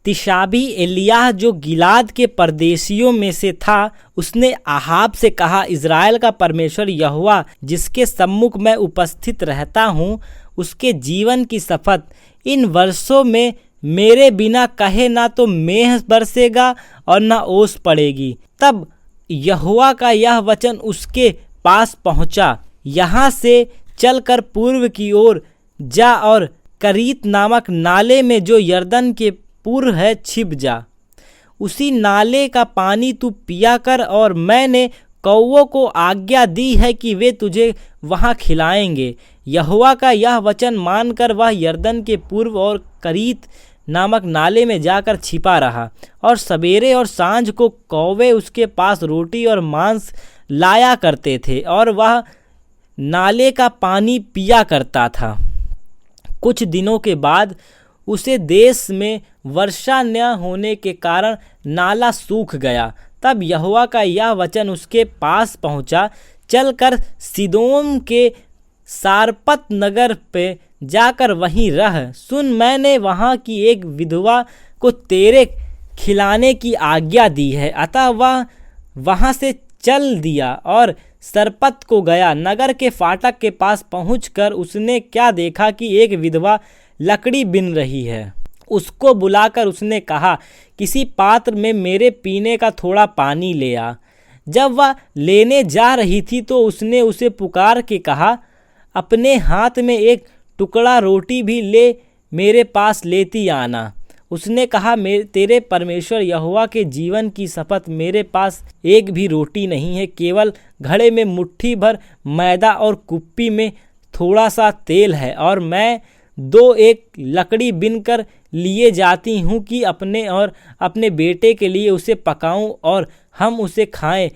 तिशाबी एलिय्याह जो गिलाद के परदेशियों में से था, उसने आहाब से कहा, इज़राइल का परमेश्वर यहोवा जिसके सम्मुख मैं उपस्थित रहता हूँ, उसके जीवन की शपथ, इन वर्षों में मेरे बिना कहे ना तो मेंह बरसेगा और ना ओस पड़ेगी। तब यहोवा का यह वचन उसके पास पहुँचा, यहाँ से चलकर पूर्व की ओर जा और करीत नामक नाले में जो यरदन के पूर्व है छिप जा। उसी नाले का पानी तू पिया कर, और मैंने कौवों को आज्ञा दी है कि वे तुझे वहाँ खिलाएंगे। यहोवा का यह वचन मानकर वह यरदन के पूर्व और करीत नामक नाले में जाकर छिपा रहा, और सवेरे और सांझ को कौवे उसके पास रोटी और मांस लाया करते थे, और वह नाले का पानी पिया करता था। कुछ दिनों के बाद उसे देश में वर्षा न होने के कारण नाला सूख गया। तब यहोवा का यह वचन उसके पास पहुंचा, चलकर सिदोन के सारपत नगर पे जाकर वहीं रह। सुन, मैंने वहाँ की एक विधवा को तेरे खिलाने की आज्ञा दी है। अतः वह वहाँ से चल दिया और सरपत को गया। नगर के फाटक के पास पहुंचकर उसने क्या देखा कि एक विधवा लकड़ी बिन रही है। उसको बुलाकर उसने कहा, किसी पात्र में मेरे पीने का थोड़ा पानी ले आ। जब वह लेने जा रही थी तो उसने उसे पुकार के कहा, अपने हाथ में एक टुकड़ा रोटी भी ले मेरे पास लेती आना। उसने कहा, तेरे परमेश्वर यहोवा के जीवन की शपथ, मेरे पास एक भी रोटी नहीं है, केवल घड़े में मुट्ठी भर मैदा और कुप्पी में थोड़ा सा तेल है, और मैं 2-1 लकड़ी बिनकर लिए जाती हूँ कि अपने और अपने बेटे के लिए उसे पकाऊं और हम उसे खाएं,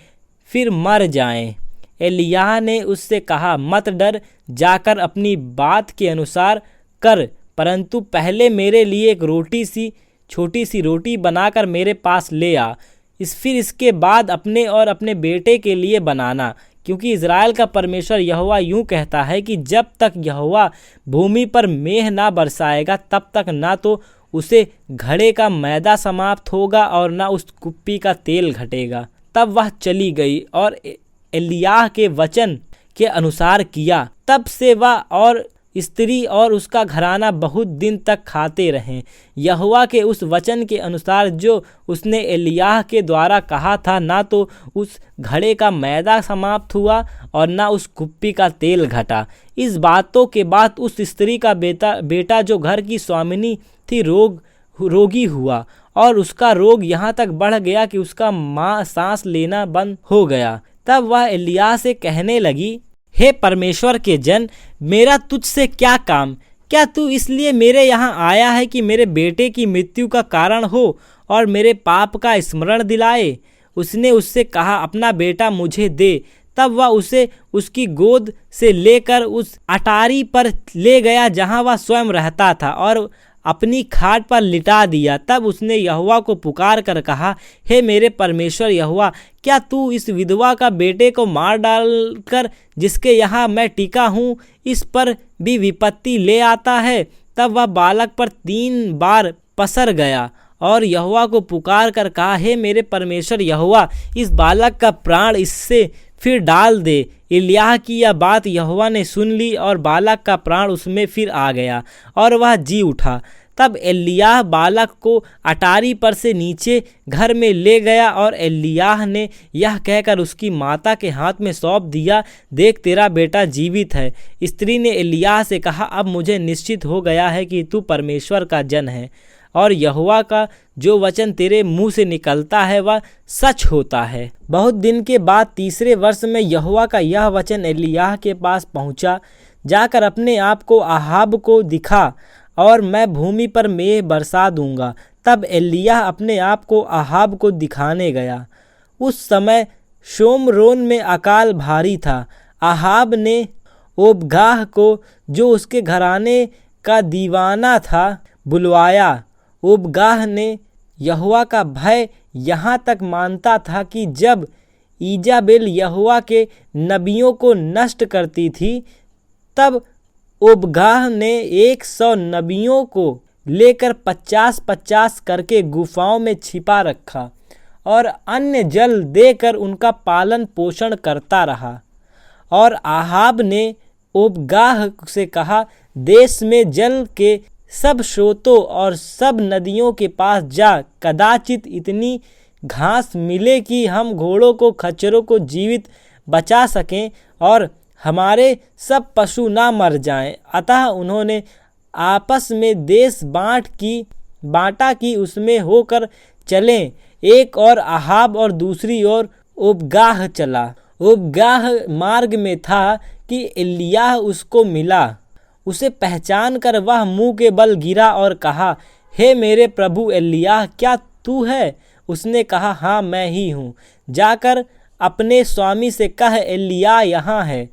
फिर मर जाएं। एलिय्याह ने उससे कहा, मत डर, जाकर अपनी बात के अनुसार कर, परंतु पहले मेरे लिए एक छोटी सी रोटी बनाकर मेरे पास ले आ। फिर इसके बाद अपने और अपने बेटे के लिए बनाना, क्योंकि इज़राइल का परमेश्वर यहोवा यूँ कहता है कि जब तक यहोवा भूमि पर मेंह ना बरसाएगा, तब तक ना तो उसे घड़े का मैदा समाप्त होगा और ना उस कुप्पी का तेल घटेगा। तब वह चली गई और एलिय्याह के वचन के अनुसार किया। तब से वह और स्त्री और उसका घराना बहुत दिन तक खाते रहे, यहोवा के उस वचन के अनुसार जो उसने एलिय्याह के द्वारा कहा था। ना तो उस घड़े का मैदा समाप्त हुआ और ना उस कुप्पी का तेल घटा। इस बातों के बाद उस स्त्री का बेटा जो घर की स्वामिनी थी रोगी हुआ, और उसका रोग यहाँ तक बढ़ गया कि उसका माँ सांस लेना बंद हो गया। तब वह एलिय्याह से कहने लगी, हे परमेश्वर के जन, मेरा तुझसे क्या काम? क्या तू इसलिए मेरे यहाँ आया है कि मेरे बेटे की मृत्यु का कारण हो और मेरे पाप का स्मरण दिलाए? उसने उससे कहा, अपना बेटा मुझे दे। तब वह उसे उसकी गोद से लेकर उस अटारी पर ले गया जहाँ वह स्वयं रहता था, और अपनी खाट पर लिटा दिया। तब उसने यहोवा को पुकार कर कहा, हे मेरे परमेश्वर यहोवा, क्या तू इस विधवा का बेटे को मार डालकर जिसके यहाँ मैं टिका हूँ, इस पर भी विपत्ति ले आता है? तब वह बालक पर 3 बार पसर गया और यहोवा को पुकार कर कहा, हे मेरे परमेश्वर यहोवा, इस बालक का प्राण इससे फिर डाल दे। एलिय्याह की यह बात यहोवा ने सुन ली और बालक का प्राण उसमें फिर आ गया और वह जी उठा। तब एलिय्याह बालक को अटारी पर से नीचे घर में ले गया और एलिय्याह ने यह कहकर उसकी माता के हाथ में सौंप दिया, देख तेरा बेटा जीवित है। स्त्री ने एलिय्याह से कहा, अब मुझे निश्चित हो गया है कि तू परमेश्वर का जन है और यहोवा का जो वचन तेरे मुंह से निकलता है वह सच होता है। बहुत दिन के बाद 3रे वर्ष में यहोवा का यह वचन एलिय्याह के पास पहुंचा, जाकर अपने आप को आहाब को दिखा और मैं भूमि पर मेंह बरसा दूंगा। तब एलिय्याह अपने आप को आहाब को दिखाने गया। उस समय शोमरोन में अकाल भारी था। आहाब ने ओबगाह को, जो उसके घराने का दीवाना था, बुलवाया। ओबगाह ने यहोवा का भय यहाँ तक मानता था कि जब ईजाबेल यहोवा के नबियों को नष्ट करती थी, तब ओबगाह ने 100 नबियों को लेकर 50-50 करके गुफाओं में छिपा रखा और अन्य जल देकर उनका पालन पोषण करता रहा। और आहाब ने ओबगाह से कहा, देश में जल के सब स्रोतों और सब नदियों के पास जा, कदाचित इतनी घास मिले कि हम घोड़ों को खच्चरों को जीवित बचा सकें और हमारे सब पशु ना मर जाएं। अतः उन्होंने आपस में देश बांटा कि उसमें होकर चलें। एक और आहाब और दूसरी ओर ओबगाह चला। ओबगाह मार्ग में था कि एलिय्याह उसको मिला। उसे पहचान कर वह मुंह के बल गिरा और कहा, हे मेरे प्रभु एलिय्याह, क्या तू है? उसने कहा, हाँ मैं ही हूँ। जाकर अपने स्वामी से कह, एलिय्याह यहाँ है।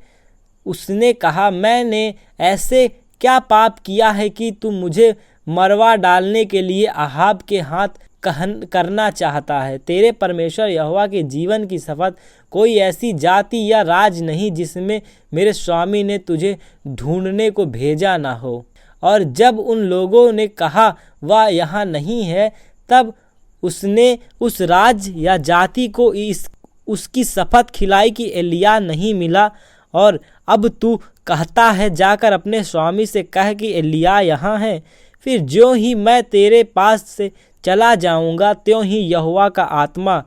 उसने कहा, मैंने ऐसे क्या पाप किया है कि तू मुझे मरवा डालने के लिए आहाब के हाथ करना चाहता है? तेरे परमेश्वर यहोवा के जीवन की शपथ, कोई ऐसी जाति या राज नहीं जिसमें मेरे स्वामी ने तुझे ढूंढने को भेजा ना हो। और जब उन लोगों ने कहा वह यहाँ नहीं है, तब उसने उस राज या जाति को उसकी शपथ खिलाई कि एलिय्याह नहीं मिला। और अब तू कहता है, जाकर अपने स्वामी से कह कि एलिय्याह यहाँ है। फिर ज्यों ही मैं तेरे पास से चला जाऊंगा, त्यों ही यहोवा का आत्मा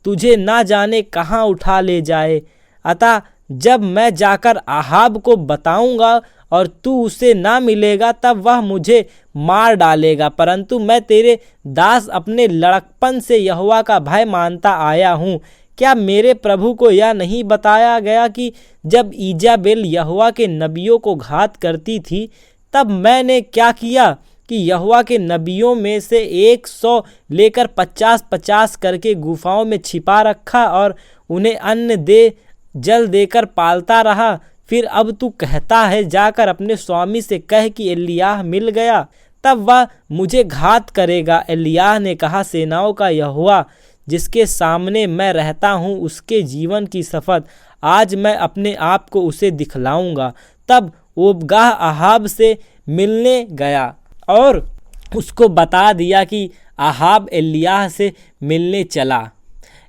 तुझे ना जाने कहाँ उठा ले जाए। अतः जब मैं जाकर आहाब को बताऊंगा और तू उसे ना मिलेगा, तब वह मुझे मार डालेगा। परंतु मैं तेरे दास अपने लड़कपन से यहोवा का भय मानता आया हूँ। क्या मेरे प्रभु को यह नहीं बताया गया कि जब ईजाबेल यहोवा के नबियों को घात करती थी, तब मैंने क्या किया कि यहोवा के नबियों में से 100 लेकर 50-50 करके गुफाओं में छिपा रखा और उन्हें अन्न जल देकर पालता रहा। फिर अब तू कहता है, जाकर अपने स्वामी से कह कि एलिय्याह मिल गया, तब वह मुझे घात करेगा। एलिय्याह ने कहा, सेनाओं का यहोवा जिसके सामने मैं रहता हूँ, उसके जीवन की शपथ, आज मैं अपने आप को उसे दिखलाऊंगा। तब ओबगाह आहाब से मिलने गया और उसको बता दिया कि आहाब एलिय्याह से मिलने चला।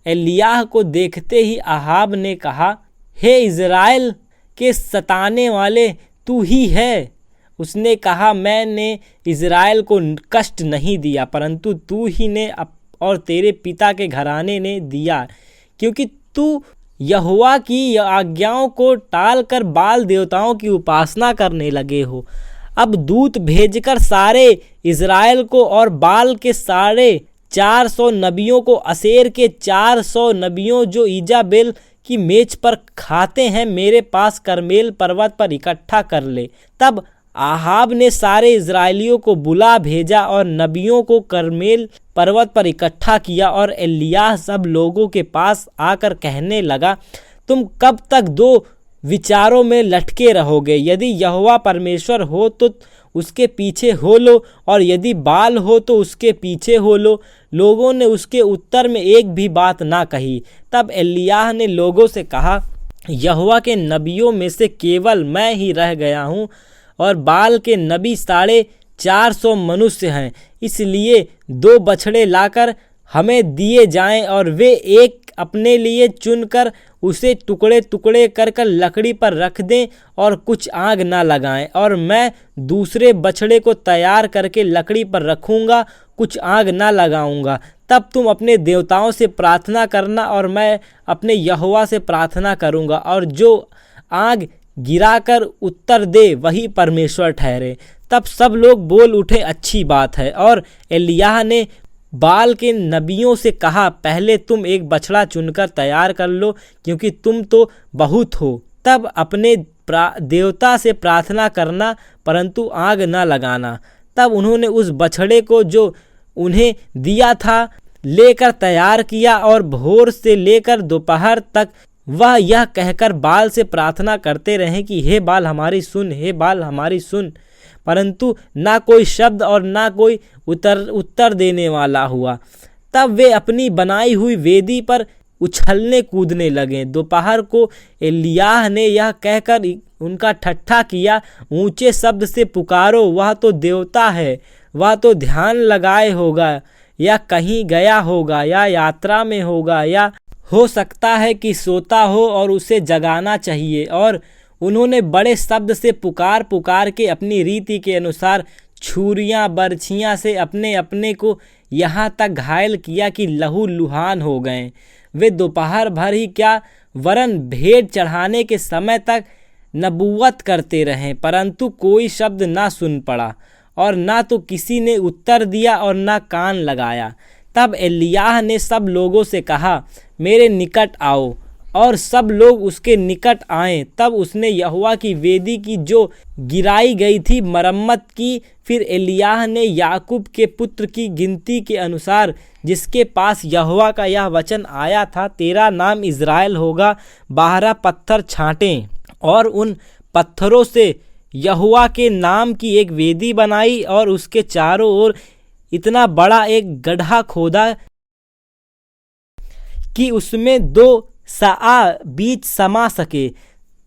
एलिय्याह को देखते ही आहाब ने कहा, हे इज़राइल के सताने वाले, तू ही है। उसने कहा, मैंने इज़राइल को कष्ट नहीं दिया, परंतु तू ही ने और तेरे पिता के घराने ने दिया, क्योंकि तू यहोवा की आज्ञाओं को टालकर बाल देवताओं की उपासना करने लगे हो। अब दूत भेजकर सारे इज़राइल को और बाल के सारे 400 नबियों को, अशेर के 400 नबियों जो ईजाबेल की मेज पर खाते हैं, मेरे पास करमेल पर्वत पर इकट्ठा कर ले। तब आहाब ने सारे इज़राइलियों को बुला भेजा और नबियों को करमेल पर्वत पर इकट्ठा किया। और एलिय्याह सब लोगों के पास आकर कहने लगा, तुम कब तक दो विचारों में लटके रहोगे? यदि यहोवा परमेश्वर हो तो उसके पीछे हो लो, और यदि बाल हो तो उसके पीछे हो लो। लोगों ने उसके उत्तर में एक भी बात ना कही। तब एलिय्याह ने लोगों से कहा, यहोवा के नबियों में से केवल मैं ही रह गया हूँ और बाल के नबी 450 मनुष्य हैं। इसलिए 2 बछड़े लाकर हमें दिए जाएं और वे एक अपने लिए चुनकर उसे टुकड़े टुकड़े कर लकड़ी पर रख दें और कुछ आग ना लगाएं, और मैं दूसरे बछड़े को तैयार करके लकड़ी पर रखूँगा, कुछ आग ना लगाऊंगा। तब तुम अपने देवताओं से प्रार्थना करना और मैं अपने यहोवा से प्रार्थना करूँगा, और जो आग गिराकर उत्तर दे वही परमेश्वर ठहरे। तब सब लोग बोल उठे, अच्छी बात है। और एलिय्याह ने बाल के नबियों से कहा, पहले तुम एक बछड़ा चुनकर तैयार कर लो, क्योंकि तुम तो बहुत हो। तब अपने देवता से प्रार्थना करना, परंतु आग न लगाना। तब उन्होंने उस बछड़े को जो उन्हें दिया था लेकर तैयार किया, और भोर से लेकर दोपहर तक वह यह कहकर बाल से प्रार्थना करते रहे कि हे बाल हमारी सुन, हे बाल हमारी सुन। परंतु ना कोई शब्द और ना कोई उत्तर देने वाला हुआ। तब वे अपनी बनाई हुई वेदी पर उछलने कूदने लगे। दोपहर को एलिय्याह ने यह कहकर उनका ठट्ठा किया, ऊंचे शब्द से पुकारो, वह तो देवता है, वह तो ध्यान लगाए होगा या कहीं गया होगा या यात्रा में होगा या हो सकता है कि सोता हो और उसे जगाना चाहिए। और उन्होंने बड़े शब्द से पुकार पुकार के अपनी रीति के अनुसार छुरियां बर्छियां से अपने अपने को यहाँ तक घायल किया कि लहू लुहान हो गए। वे दोपहर भर ही क्या वरन भेंट चढ़ाने के समय तक नबूवत करते रहे, परंतु कोई शब्द ना सुन पड़ा और ना तो किसी ने उत्तर दिया और ना कान लगाया। तब एलिय्याह ने सब लोगों से कहा, मेरे निकट आओ, और सब लोग उसके निकट आए। तब उसने यहोवा की वेदी की जो गिराई गई थी मरम्मत की। फिर एलिय्याह ने याकूब के पुत्र की गिनती के अनुसार, जिसके पास यहोवा का यह वचन आया था, तेरा नाम इज़राइल होगा, 12 पत्थर छांटे और उन पत्थरों से यहोवा के नाम की एक वेदी बनाई और उसके चारों ओर इतना बड़ा एक गड्ढा खोदा कि उसमें 2 सआ बीज समा सके।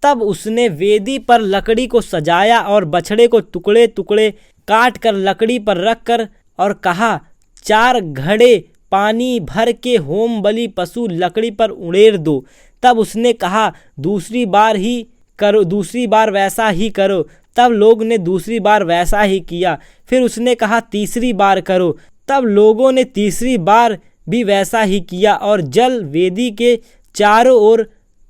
तब उसने वेदी पर लकड़ी को सजाया और बछड़े को टुकड़े टुकड़े काट कर लकड़ी पर रख कर और कहा, 4 घड़े पानी भर के होम बलि पशु लकड़ी पर उड़ेर दो। तब उसने कहा, दूसरी बार वैसा ही करो। तब लोग ने दूसरी बार वैसा ही किया। फिर उसने कहा, तीसरी बार करो। तब लोगों ने तीसरी बार भी वैसा ही किया और जल वेदी के चारों ओर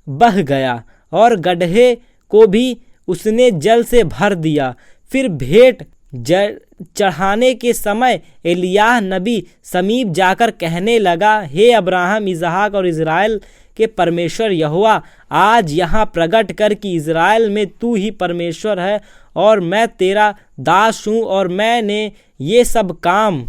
बह गया और गड्ढे को भी उसने जल से भर दिया। फिर भेंट चढ़ाने के समय एलिय्याह नबी समीप जाकर कहने लगा, हे अब्राहम, इसहाक और इज़राइल के परमेश्वर यहोवा, आज यहाँ प्रकट कर कि इज़राइल में तू ही परमेश्वर है और मैं तेरा दास हूँ और मैंने ये सब काम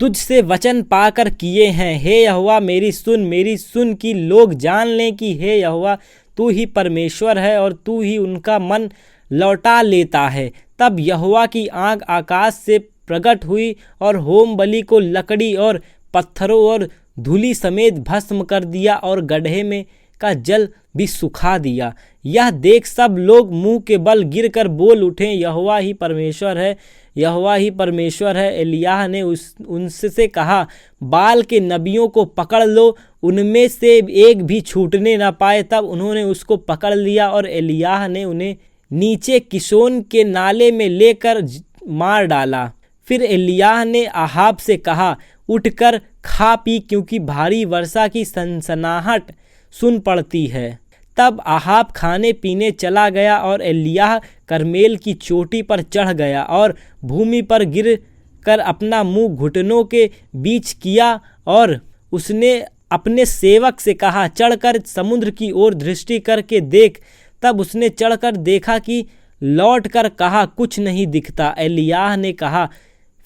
तुझसे वचन पाकर किए हैं। हे यहोवा, मेरी सुन कि लोग जान लें कि हे यहोवा, तू ही परमेश्वर है और तू ही उनका मन लौटा लेता है। तब यहोवा की आँख आकाश से प्रकट हुई और होम बलि को लकड़ी और पत्थरों और धूलि समेत भस्म कर दिया और गड्ढे में का जल भी सुखा दिया। यह देख सब लोग मुंह के बल गिरकर बोल उठे, यहोवा ही परमेश्वर है, यहोवा ही परमेश्वर है। एलिय्याह ने उनसे कहा, बाल के नबियों को पकड़ लो, उनमें से एक भी छूटने न पाए। तब उन्होंने उसको पकड़ लिया और एलिय्याह ने उन्हें नीचे किशोन के नाले में लेकर मार डाला। फिर एलिय्याह ने अहाब से कहा, उठकर खा पी, क्योंकि भारी वर्षा की सनसनाहट सुन पड़ती है। तब अहाब खाने पीने चला गया और एलिय्याह कर्मेल की चोटी पर चढ़ गया और भूमि पर गिर कर अपना मुंह घुटनों के बीच किया और उसने अपने सेवक से कहा, चढ़कर समुद्र की ओर दृष्टि करके देख। तब उसने चढ़कर देखा कि लौट कर कहा, कुछ नहीं दिखता। एलिय्याह ने कहा,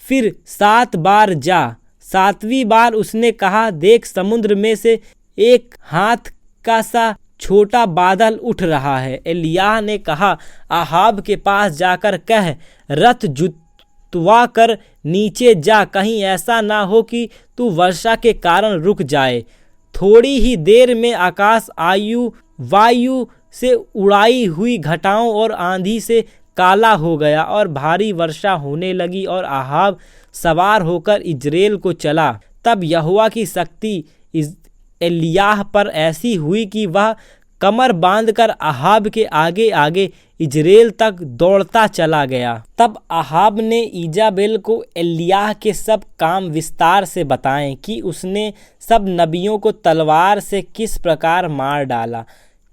फिर 7 बार जा। 7वीं बार उसने कहा, देख, समुद्र में से एक हाथ का सा छोटा बादल उठ रहा है। एलिय्याह ने कहा, अहाब के पास जाकर कह, रथ जुतवा कर नीचे जा, कहीं ऐसा ना हो कि तू वर्षा के कारण रुक जाए। थोड़ी ही देर में आकाश वायु से उड़ाई हुई घटाओं और आंधी से काला हो गया और भारी वर्षा होने लगी और अहाब सवार होकर इज्रेल को चला। तब यहोवा की शक्ति एलिय्याह पर ऐसी हुई कि वह कमर बांधकर अहाब के आगे आगे इज्रेल तक दौड़ता चला गया। तब अहाब ने ईजाबेल को एलिय्याह के सब काम विस्तार से बताएं कि उसने सब नबियों को तलवार से किस प्रकार मार डाला।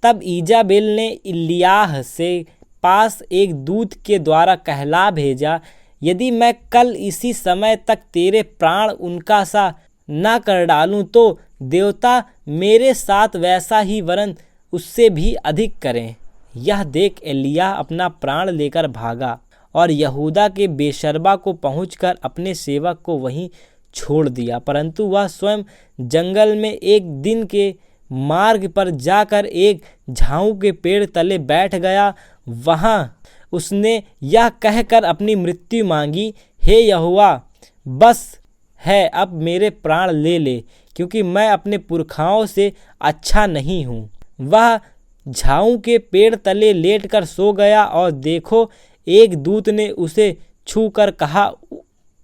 तब ईजाबेल ने एलिय्याह से पास एक दूत के द्वारा कहला भेजा, यदि मैं कल इसी समय तक तेरे प्राण उनका सा न कर डालूं तो देवता मेरे साथ वैसा ही वरन उससे भी अधिक करें। यह देख एलिय्याह अपना प्राण लेकर भागा और यहूदा के बेशर्बा को पहुंचकर अपने सेवक को वहीं छोड़ दिया, परंतु वह स्वयं जंगल में एक दिन के मार्ग पर जाकर एक झाऊ के पेड़ तले बैठ गया। वहां उसने यह कहकर अपनी मृत्यु मांगी, हे यहोवा, बस है, अब मेरे प्राण ले ले, क्योंकि मैं अपने पुरखाओं से अच्छा नहीं हूँ। वह झाऊ के पेड़ तले लेटकर सो गया और देखो, एक दूत ने उसे छूकर कहा,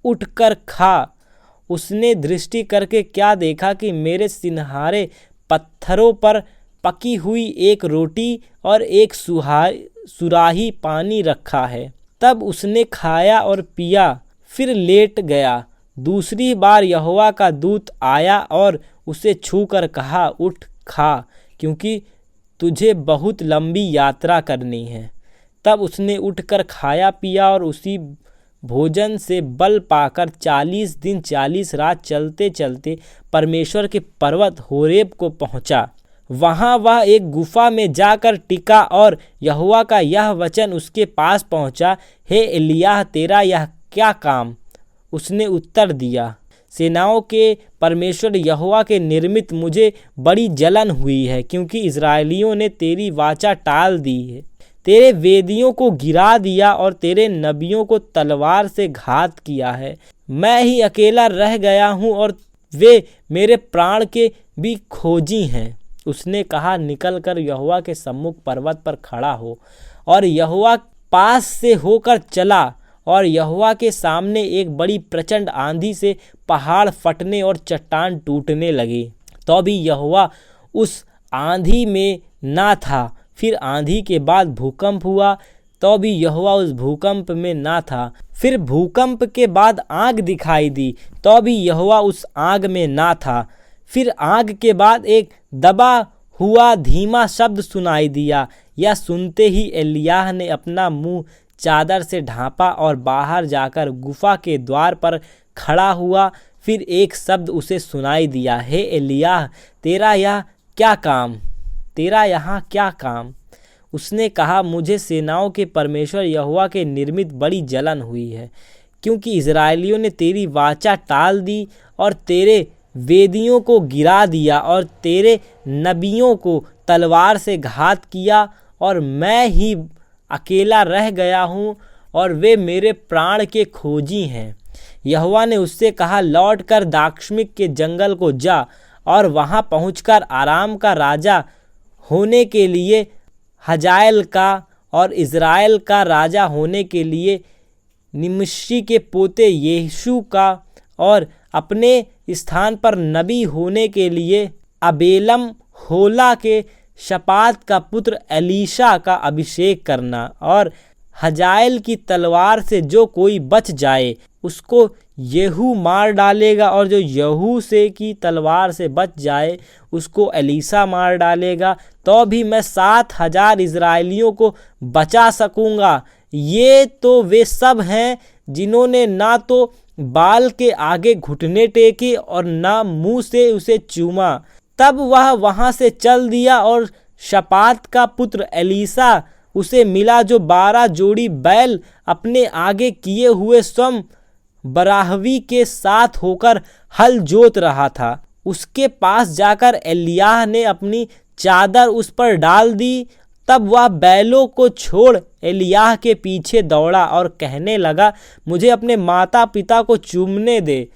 उठकर खा। उसने दृष्टि करके क्या देखा कि मेरे सिनहारे पत्थरों पर पकी हुई एक रोटी और एक सुराही पानी रखा है। तब उसने खाया और पिया, फिर लेट गया। दूसरी बार यहोवा का दूत आया और उसे छूकर कहा, उठ खा, क्योंकि तुझे बहुत लंबी यात्रा करनी है। तब उसने उठकर खाया पिया और उसी भोजन से बल पाकर 40 दिन 40 रात चलते चलते परमेश्वर के पर्वत होरेब को पहुंचा। वहां वह एक गुफा में जाकर टिका और यहोवा का यह वचन उसके पास पहुंचा, हे एलिय्याह, तेरा यह क्या काम? उसने उत्तर दिया, सेनाओं के परमेश्वर यहोवा के निर्मित मुझे बड़ी जलन हुई है, क्योंकि इस्राएलियों ने तेरी वाचा टाल दी है, तेरे वेदियों को गिरा दिया और तेरे नबियों को तलवार से घात किया है। मैं ही अकेला रह गया हूँ और वे मेरे प्राण के भी खोजी हैं। उसने कहा, निकल कर यहोवा के सम्मुख पर्वत पर खड़ा हो। और यहोवा पास से होकर चला और यहोवा के सामने एक बड़ी प्रचंड आंधी से पहाड़ फटने और चट्टान टूटने लगे। तो भी यहोवा उस आंधी में ना था। फिर आंधी के बाद भूकंप हुआ, तो भी यहोवा उस भूकंप में ना था। फिर भूकंप के बाद आग दिखाई दी, तो भी यहोवा उस आग में ना था। फिर आग के बाद एक दबा हुआ धीमा शब्द सुनाई दिया। यह सुनते ही एलिय्याह ने अपना मुंह चादर से ढांपा और बाहर जाकर गुफा के द्वार पर खड़ा हुआ। फिर एक शब्द उसे सुनाई दिया, हे एलिय्याह, तेरा यहाँ क्या काम? उसने कहा, मुझे सेनाओं के परमेश्वर यहोवा के निर्मित बड़ी जलन हुई है, क्योंकि इस्राएलियों ने तेरी वाचा टाल दी और तेरे वेदियों को गिरा दिया और तेरे नबियों को तलवार से घात किया, और मैं ही अकेला रह गया हूँ और वे मेरे प्राण के खोजी हैं। यहोवा ने उससे कहा, लौट कर दाक्षिमिक के जंगल को जा और वहाँ पहुँचकर आराम का राजा होने के लिए हजाएल का और इज़राइल का राजा होने के लिए निमशी के पोते यीशु का और अपने स्थान पर नबी होने के लिए अबेलम होला के शपात का पुत्र एलीशा का अभिषेक करना। और हजाएल की तलवार से जो कोई बच जाए उसको येहू मार डालेगा, और जो येहू से की तलवार से बच जाए उसको एलीशा मार डालेगा। तो भी मैं 7,000 इजरायलियों को बचा सकूंगा। ये तो वे सब हैं जिन्होंने ना तो बाल के आगे घुटने टेके और ना मुंह से उसे चूमा। तब वह वहां से चल दिया और शपात का पुत्र एलीशा उसे मिला, जो 12 जोड़ी बैल अपने आगे किए हुए स्वयं बराहवी के साथ होकर हल जोत रहा था। उसके पास जाकर एलिय्याह ने अपनी चादर उस पर डाल दी। तब वह बैलों को छोड़ एलिय्याह के पीछे दौड़ा और कहने लगा, मुझे अपने माता पिता को चूमने दे,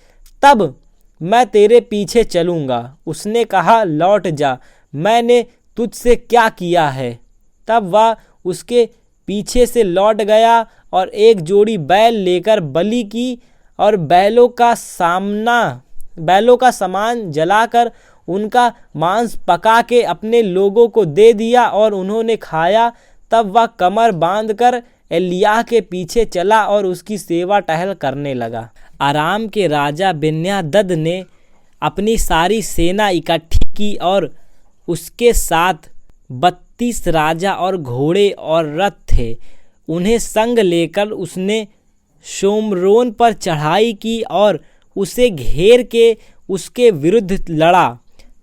तब मैं तेरे पीछे चलूँगा। उसने कहा, लौट जा, मैंने तुझसे क्या किया है? तब वह उसके पीछे से लौट गया और एक जोड़ी बैल लेकर बलि की और बैलों का सामान जलाकर उनका मांस पका के अपने लोगों को दे दिया और उन्होंने खाया। तब वह कमर बांधकर एलिय्याह के पीछे चला और उसकी सेवा टहल करने लगा। अराम के राजा बेन्यादद ने अपनी सारी सेना इकट्ठी की और उसके साथ 32 राजा और घोड़े और रथ थे। उन्हें संग लेकर उसने शोम्रोन पर चढ़ाई की और उसे घेर के उसके विरुद्ध लड़ा।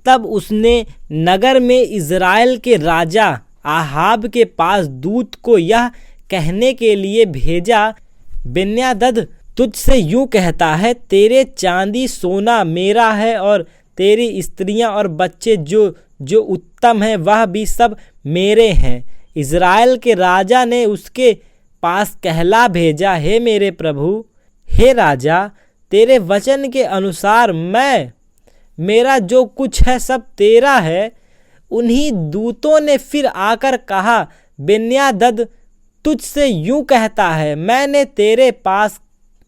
तब उसने नगर में इज़राइल के राजा आहाब के पास दूत को यह कहने के लिए भेजा, बेन्यादद तुझसे यूं कहता है, तेरे चांदी सोना मेरा है और तेरी स्त्रियां और बच्चे जो उत्तम हैं वह भी सब मेरे हैं। इज़राइल के राजा ने उसके पास कहला भेजा, हे मेरे प्रभु, हे राजा, तेरे वचन के अनुसार मेरा जो कुछ है सब तेरा है। उन्हीं दूतों ने फिर आकर कहा, बेन्यादद तुझसे यूं कहता है, मैंने तेरे पास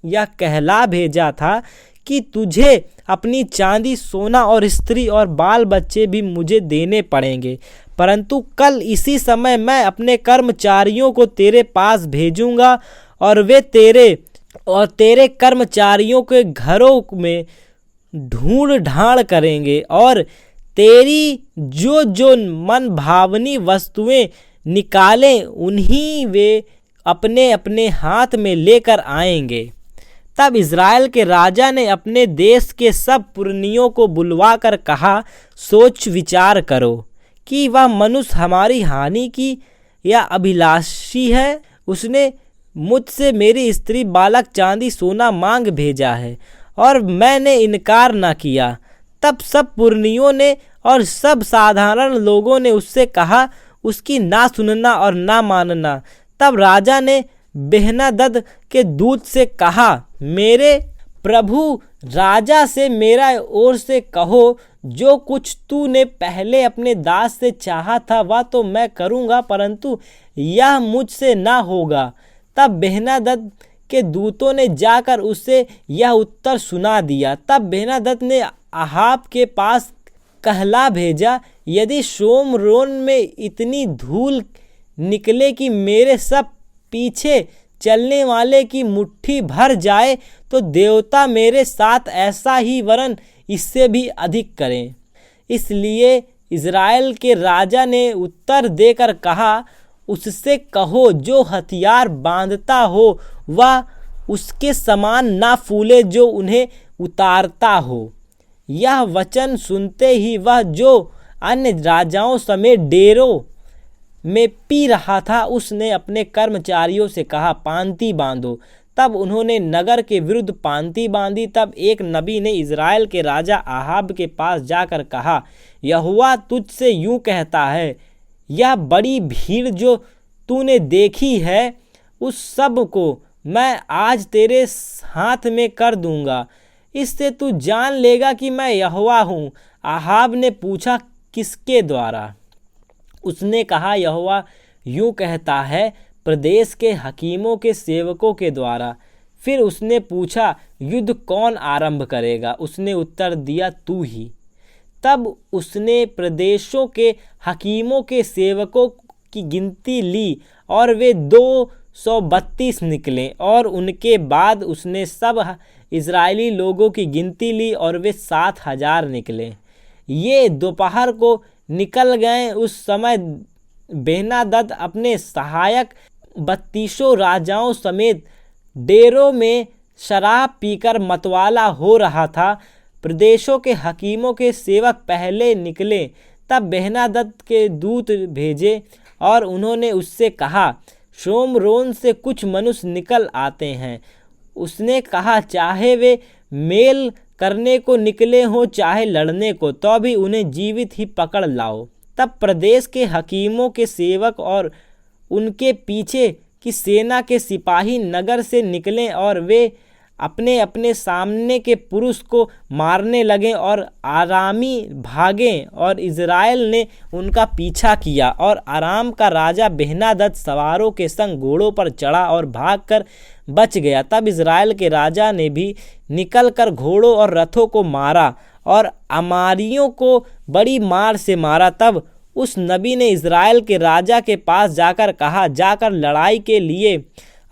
यह कहला भेजा था कि तुझे अपनी चांदी, सोना और स्त्री और बाल बच्चे भी मुझे देने पड़ेंगे, परंतु कल इसी समय मैं अपने कर्मचारियों को तेरे पास भेजूंगा और वे तेरे कर्मचारियों के घरों में ढूंढ ढांड करेंगे और तेरी जो जो मन भावनी वस्तुएं निकालें उन्हीं वे अपने अपने हाथ में लेकर आएंगे। तब इज़राइल के राजा ने अपने देश के सब पुरनियों को बुलवाकर कहा, सोच विचार करो कि वह मनुष्य हमारी हानि की या अभिलाषी है। उसने मुझसे मेरी स्त्री, बालक, चांदी, सोना मांग भेजा है और मैंने इनकार न किया। तब सब पुरनियों ने और सब साधारण लोगों ने उससे कहा, उसकी ना सुनना और ना मानना। तब राजा ने बेन्हदद के दूत से कहा, मेरे प्रभु राजा से मेरा ओर से कहो, जो कुछ तूने पहले अपने दास से चाहा था वह तो मैं करूँगा, परंतु यह मुझसे ना होगा। तब बेन्हदद के दूतों ने जाकर उसे यह उत्तर सुना दिया। तब बेन्हदद ने अहाब के पास कहला भेजा, यदि शोमरोन में इतनी धूल निकले कि मेरे सब पीछे चलने वाले की मुट्ठी भर जाए, तो देवता मेरे साथ ऐसा ही वरन इससे भी अधिक करें। इसलिए इज़राइल के राजा ने उत्तर देकर कहा, उससे कहो, जो हथियार बांधता हो वह उसके समान ना फूले जो उन्हें उतारता हो। यह वचन सुनते ही वह जो अन्य राजाओं समेत डेरों में पी रहा था, उसने अपने कर्मचारियों से कहा, पांति बांधो। तब उन्होंने नगर के विरुद्ध पांति बांधी। तब एक नबी ने इज़राइल के राजा आहाब के पास जाकर कहा, यहोवा तुझसे यूँ कहता है, यह बड़ी भीड़ जो तूने देखी है उस सब को मैं आज तेरे हाथ में कर दूंगा। इससे तू जान लेगा कि मैं यहोवा हूँ। आहाब ने पूछा, किसके द्वारा? उसने कहा, यहोवा यूँ कहता है, प्रदेश के हकीमों के सेवकों के द्वारा। फिर उसने पूछा, युद्ध कौन आरंभ करेगा? उसने उत्तर दिया, तू ही। तब उसने प्रदेशों के हकीमों के सेवकों की गिनती ली और वे 232 निकले, और उनके बाद उसने सब इज़राइली लोगों की गिनती ली और वे 7,000 निकले। ये दोपहर को निकल गए। उस समय बेन्हदद अपने सहायक 32 राजाओं समेत डेरों में शराब पीकर मतवाला हो रहा था। प्रदेशों के हकीमों के सेवक पहले निकले। तब बेन्हदद के दूत भेजे और उन्होंने उससे कहा, शोमरोन से कुछ मनुष्य निकल आते हैं। उसने कहा, चाहे वे मेल करने को निकले हों चाहे लड़ने को, तो भी उन्हें जीवित ही पकड़ लाओ। तब प्रदेश के हकीमों के सेवक और उनके पीछे की सेना के सिपाही नगर से निकले और वे अपने अपने सामने के पुरुष को मारने लगे और आरामी भागे, और इज़राइल ने उनका पीछा किया। और आराम का राजा बेन्हदद सवारों के संग घोड़ों पर चढ़ा और भागकर बच गया। तब इज़राइल के राजा ने भी निकलकर घोड़ों और रथों को मारा और अमारियों को बड़ी मार से मारा। तब उस नबी ने इज़राइल के राजा के पास जाकर कहा, जाकर लड़ाई के लिए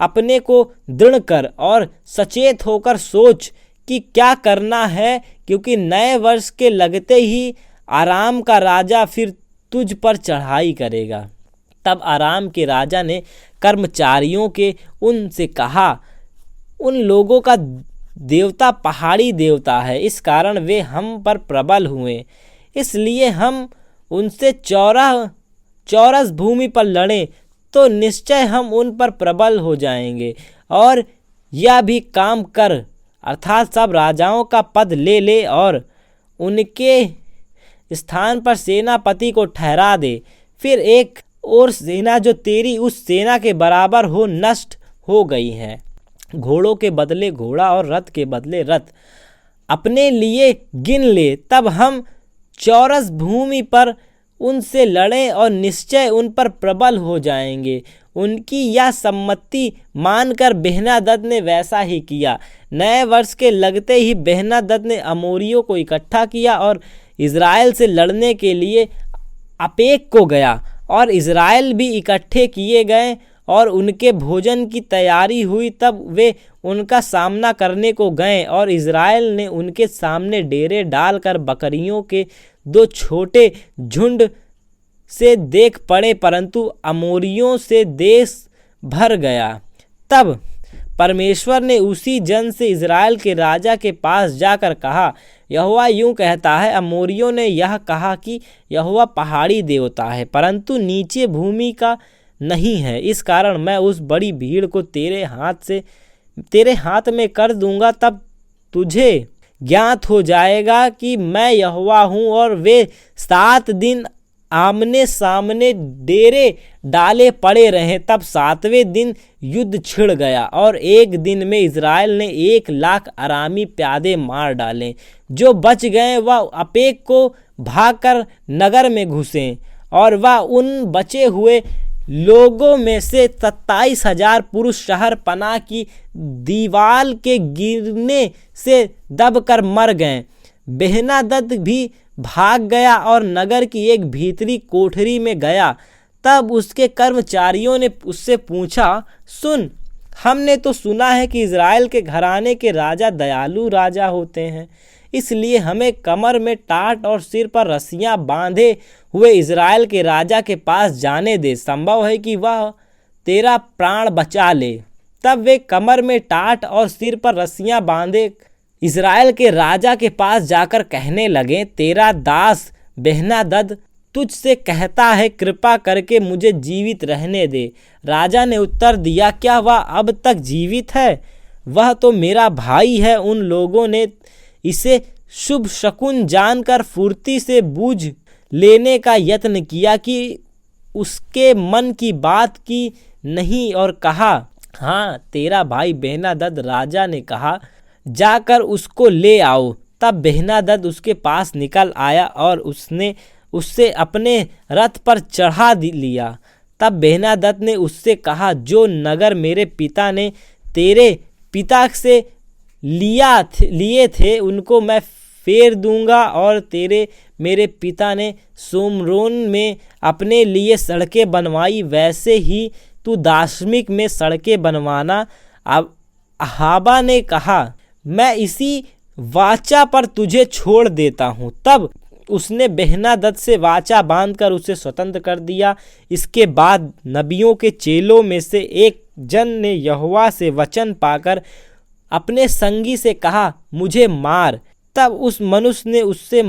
अपने को दृढ़ कर और सचेत होकर सोच कि क्या करना है, क्योंकि नए वर्ष के लगते ही आराम का राजा फिर तुझ पर चढ़ाई करेगा। तब आराम के राजा ने कर्मचारियों के उनसे कहा, उन लोगों का देवता पहाड़ी देवता है, इस कारण वे हम पर प्रबल हुए। इसलिए हम उनसे चौरस भूमि पर लड़ें तो निश्चय हम उन पर प्रबल हो जाएंगे। और यह भी काम कर, अर्थात सब राजाओं का पद ले ले और उनके स्थान पर सेनापति को ठहरा दे। फिर एक और सेना जो तेरी उस सेना के बराबर हो नष्ट हो गई है। घोड़ों के बदले घोड़ा और रथ के बदले रथ अपने लिए गिन ले। तब हम चौरस भूमि पर उनसे लड़ें और निश्चय उन पर प्रबल हो जाएंगे। उनकी यह सम्मति मानकर बेहनादद ने वैसा ही किया। नए वर्ष के लगते ही बेहनादद ने अमोरियों को इकट्ठा किया और इज़राइल से लड़ने के लिए अपेक को गया, और इज़राइल भी इकट्ठे किए गए और उनके भोजन की तैयारी हुई। तब वे उनका सामना करने को गए और इज़राइल ने उनके सामने डेरे डालकर बकरियों के 2 छोटे झुंड से देख पड़े, परंतु अमोरियों से देश भर गया। तब परमेश्वर ने उसी जन से इज़राइल के राजा के पास जाकर कहा, यहोवा यूँ कहता है, अमोरियों ने यह कहा कि यहोवा पहाड़ी देवता है, परंतु नीचे भूमि का नहीं है। इस कारण मैं उस बड़ी भीड़ को तेरे हाथ में कर दूंगा। तब तुझे ज्ञात हो जाएगा कि मैं यहोवा हूँ। और वे 7 दिन आमने सामने डेरे डाले पड़े रहे। तब 7वें दिन युद्ध छिड़ गया और एक दिन में इज़राइल ने 1 लाख अरामी प्यादे मार डाले। जो बच गए वह अपेक को भागकर नगर में घुसे, और वह उन बचे हुए लोगों में से 27,000 पुरुष शहर पनाह की दीवाल के गिरने से दबकर मर गए। बेहनादद भी भाग गया और नगर की एक भीतरी कोठरी में गया। तब उसके कर्मचारियों ने उससे पूछा, सुन, हमने तो सुना है कि इज़राइल के घराने के राजा दयालु राजा होते हैं, इसलिए हमें कमर में टाट और सिर पर रस्सियां बांधे हुए इज़राइल के राजा के पास जाने दे, संभव है कि वह तेरा प्राण बचा ले। तब वे कमर में टाट और सिर पर रस्सियां बांधे इज़राइल के राजा के पास जाकर कहने लगे, तेरा दास बेहनादद तुझसे कहता है, कृपा करके मुझे जीवित रहने दे। राजा ने उत्तर दिया, क्या वह अब तक जीवित है? वह तो मेरा भाई है। उन लोगों ने इसे शुभ शकुन जानकर फुर्ती से बूझ लेने का यत्न किया कि उसके मन की बात की नहीं, और कहा, हाँ, तेरा भाई बेहनादद। राजा ने कहा, जाकर उसको ले आओ। तब बेहनादद उसके पास निकल आया और उसने उससे अपने रथ पर चढ़ा लिया। तब बेहनादद ने उससे कहा, जो नगर मेरे पिता ने तेरे पिता से लिए थे उनको मैं फेर दूंगा, और मेरे पिता ने सोमरोन में अपने लिए सड़कें बनवाई, वैसे ही तू दाशमिक में सड़कें बनवाना। अब अहाबा ने कहा, मैं इसी वाचा पर तुझे छोड़ देता हूँ। तब उसने बेहनादद से वाचा बांधकर उसे स्वतंत्र कर दिया। इसके बाद नबियों के चेलों में से एक जन ने यहोवा से वचन पाकर अपने संगी से कहा, मुझे मार। तब उस मनुष्य ने उससे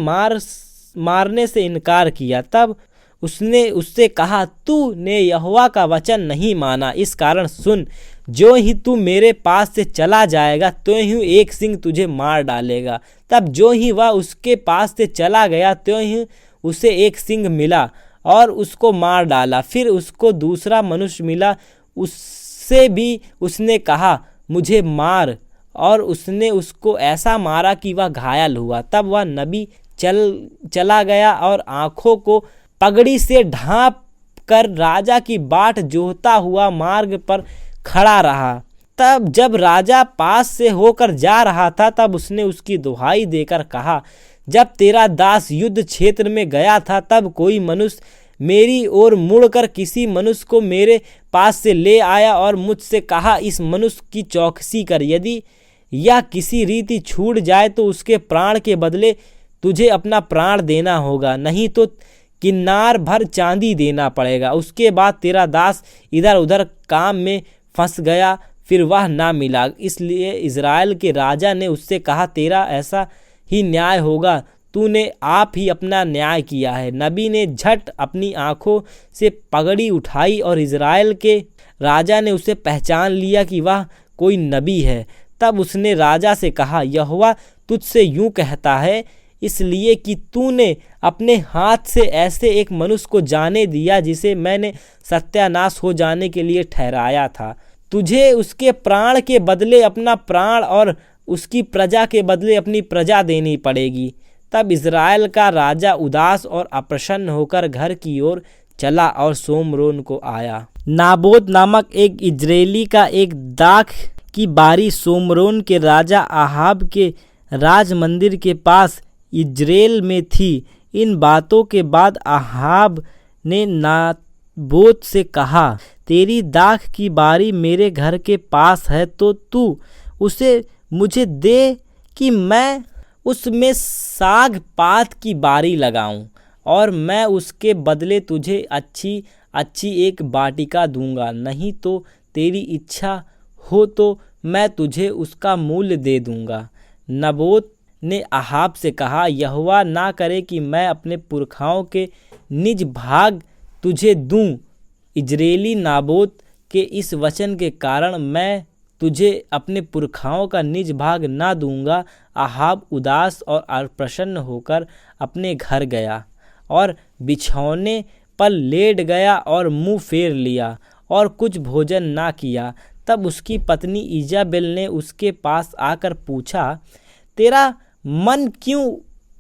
मारने से इनकार किया। तब उसने उससे कहा, तू ने यहोवा का वचन नहीं माना, इस कारण सुन, जो ही तू मेरे पास से चला जाएगा त्यों ही एक सिंह तुझे मार डालेगा। तब जो ही वह उसके पास से चला गया त्यों ही उसे एक सिंह मिला और उसको मार डाला। फिर उसको दूसरा मनुष्य मिला, उससे भी उसने कहा, मुझे मार, और उसने उसको ऐसा मारा कि वह घायल हुआ। तब वह नबी चला गया और आँखों को पगड़ी से ढांप कर राजा की बाट जोहता हुआ मार्ग पर खड़ा रहा। तब जब राजा पास से होकर जा रहा था, तब उसने उसकी दुहाई देकर कहा, जब तेरा दास युद्ध क्षेत्र में गया था, तब कोई मनुष्य मेरी ओर मुड़कर किसी मनुष्य को मेरे पास से ले आया और मुझसे कहा, इस मनुष्य की चौकसी कर, यदि यह किसी रीति छूट जाए तो उसके प्राण के बदले तुझे अपना प्राण देना होगा, नहीं तो किन्नार भर चांदी देना पड़ेगा। उसके बाद तेरा दास इधर उधर काम में फंस गया, फिर वह ना मिला। इसलिए इज़राइल के राजा ने उससे कहा, तेरा ऐसा ही न्याय होगा, तूने आप ही अपना न्याय किया है। नबी ने झट अपनी आंखों से पगड़ी उठाई और इज़राइल के राजा ने उसे पहचान लिया कि वह कोई नबी है। तब उसने राजा से कहा, यहोवा तुझसे यूँ कहता है, इसलिए कि तूने अपने हाथ से ऐसे एक मनुष्य को जाने दिया जिसे मैंने सत्यानाश हो जाने के लिए ठहराया था। तुझे उसके प्राण के बदले अपना प्राण और उसकी प्रजा के बदले अपनी प्रजा देनी पड़ेगी। तब इज़राइल का राजा उदास और अप्रसन्न होकर घर की ओर चला और सोमरोन को आया। नाबोत नामक एक इजरायली का एक दाख की बारी सोमरोन के राजा आहाब के राज मंदिर के पास इजराइल में थी। इन बातों के बाद आहाब ने नाबोत से कहा, तेरी दाख की बारी मेरे घर के पास है, तो तू उसे मुझे दे कि मैं उसमें साग पात की बारी लगाऊं, और मैं उसके बदले तुझे अच्छी अच्छी एक बाटिका दूंगा। नहीं तो तेरी इच्छा हो तो मैं तुझे उसका मूल्य दे दूंगा। नाबोत ने आहाब से कहा, यहोवा ना करे कि मैं अपने पुरखाओं के निज भाग तुझे दूं। इजरायली नाबोत के इस वचन के कारण मैं तुझे अपने पुरखाओं का निज भाग ना दूंगा। आहाब उदास और अप्रसन्न होकर अपने घर गया और बिछौने पर लेट गया और मुंह फेर लिया और कुछ भोजन ना किया। तब उसकी पत्नी इजाबेल ने उसके पास आकर पूछा, तेरा मन क्यों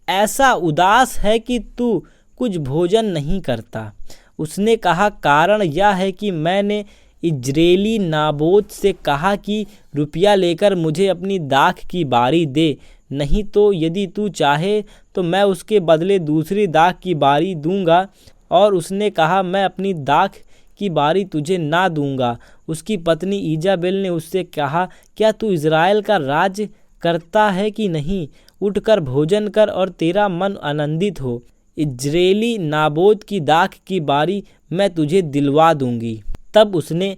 ऐसा उदास है कि तू कुछ भोजन नहीं करता? उसने कहा, कारण यह है कि मैंने इजरायली नाबोत से कहा कि रुपया लेकर मुझे अपनी दाख की बारी दे, नहीं तो यदि तू चाहे तो मैं उसके बदले दूसरी दाख की बारी दूंगा। और उसने कहा, मैं अपनी दाख की बारी तुझे ना दूंगा। उसकी पत्नी इजाबेल ने उससे कहा, क्या तू इज़राइल का राज करता है कि नहीं? उठकर भोजन कर और तेरा मन आनंदित हो। इजरायली नाबोत की दाख की बारी मैं तुझे दिलवा दूंगी। तब उसने